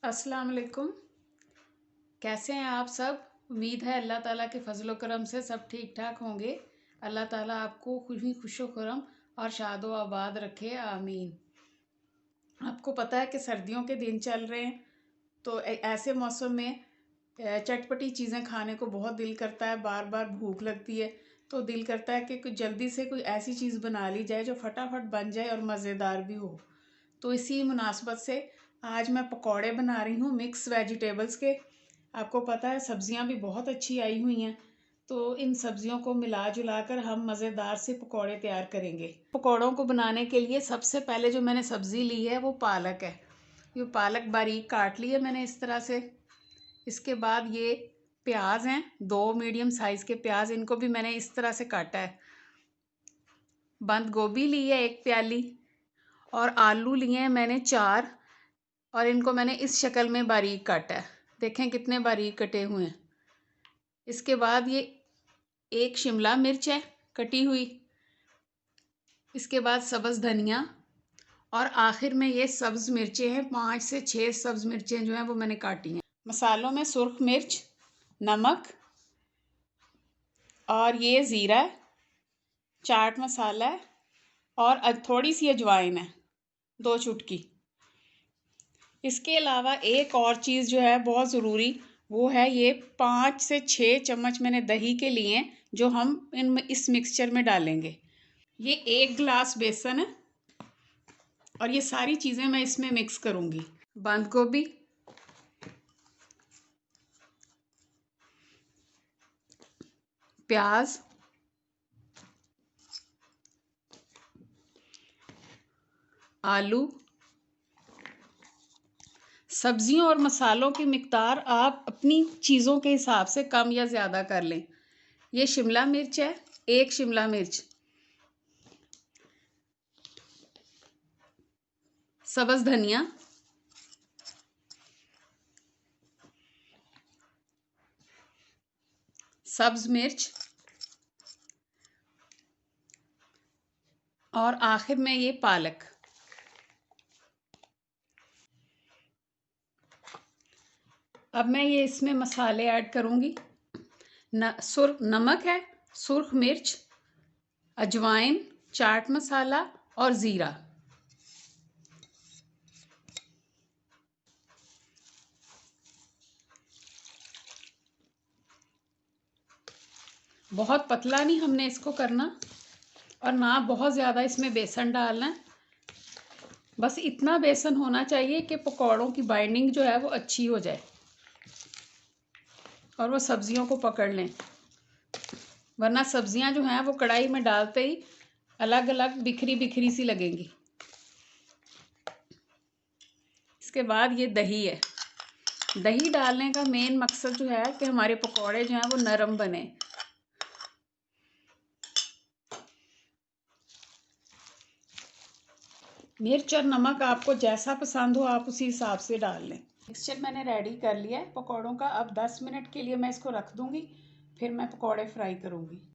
अस्सलाम वालेकुम। कैसे हैं आप सब? उम्मीद है अल्लाह ताला के फजलो करम से सब ठीक ठाक होंगे। अल्लाह ताला आपको खुशो करम और शादो आबाद रखे, आमीन। आपको पता है कि सर्दियों के दिन चल रहे हैं, तो ऐसे मौसम में चटपटी चीज़ें खाने को बहुत दिल करता है, बार बार भूख लगती है। तो दिल करता है कि कुछ जल्दी से कोई ऐसी चीज़ बना ली जाए जो फटाफट बन जाए और मज़ेदार भी हो। तो इसी मुनासबत से आज मैं पकौड़े बना रही हूँ मिक्स वेजिटेबल्स के। आपको पता है सब्जियाँ भी बहुत अच्छी आई हुई हैं, तो इन सब्जियों को मिला जुला कर हम मज़ेदार से पकौड़े तैयार करेंगे। पकौड़ों को बनाने के लिए सबसे पहले जो मैंने सब्ज़ी ली है वो पालक है। ये पालक बारीक काट ली है मैंने इस तरह से। इसके बाद ये प्याज हैं, 2 मीडियम साइज़ के प्याज, इनको भी मैंने इस तरह से काटा है। बंद गोभी ली है 1 प्याली, और आलू लिए हैं मैंने 4, और इनको मैंने इस शक्ल में बारीक काटा है। देखें कितने बारीक कटे हुए हैं। इसके बाद ये 1 शिमला मिर्च है कटी हुई। इसके बाद सब्ज़ धनिया, और आखिर में ये सब्ज़ मिर्चें हैं, 5 से 6 सब्ज़ मिर्चें जो हैं वो मैंने काटी हैं। मसालों में सुर्ख मिर्च, नमक, और ये ज़ीरा, चाट मसाला है, और थोड़ी सी अजवाइन है, 2 चुटकी। इसके अलावा एक और चीज़ जो है बहुत ज़रूरी, वो है ये 5 से 6 चम्मच मैंने दही के लिए हैं, जो हम इस मिक्सचर में डालेंगे। ये 1 गिलास बेसन है, और ये सारी चीज़ें मैं इसमें मिक्स करूँगी। बंद गोभी, प्याज, आलू। सब्जियों और मसालों की मिकदार आप अपनी चीज़ों के हिसाब से कम या ज़्यादा कर लें। ये शिमला मिर्च है, 1 शिमला मिर्च, सब्ज़ धनिया, सब्ज़ मिर्च, और आखिर में ये पालक। अब मैं ये इसमें मसाले ऐड करूँगी। नमक है, सुर्ख मिर्च, अजवाइन, चाट मसाला और ज़ीरा। बहुत पतला नहीं हमने इसको करना, और ना बहुत ज़्यादा इसमें बेसन डालना है। बस इतना बेसन होना चाहिए कि पकौड़ों की बाइंडिंग जो है वो अच्छी हो जाए और वो सब्जियों को पकड़ लें, वरना सब्जियां जो हैं वो कढ़ाई में डालते ही अलग अलग बिखरी बिखरी सी लगेंगी। इसके बाद ये दही है। दही डालने का मेन मकसद जो है कि हमारे पकौड़े जो हैं वो नरम बने। मिर्च और नमक आपको जैसा पसंद हो आप उसी हिसाब से डाल लें। मिक्सचर मैंने रेडी कर लिया है पकौड़ों का। अब 10 मिनट के लिए मैं इसको रख दूंगी, फिर मैं पकौड़े फ्राई करूंगी।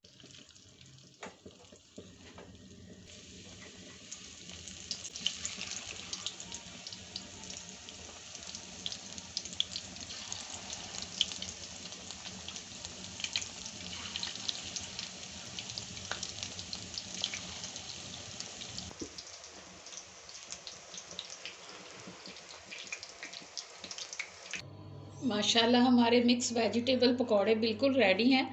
माशाल्लाह हमारे मिक्स वेजिटेबल पकौड़े बिल्कुल रेडी हैं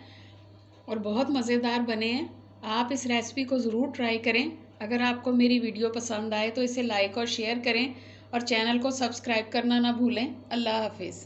और बहुत मज़ेदार बने हैं। आप इस रेसिपी को ज़रूर ट्राई करें। अगर आपको मेरी वीडियो पसंद आए तो इसे लाइक और शेयर करें, और चैनल को सब्सक्राइब करना ना भूलें। अल्लाह हाफिज़।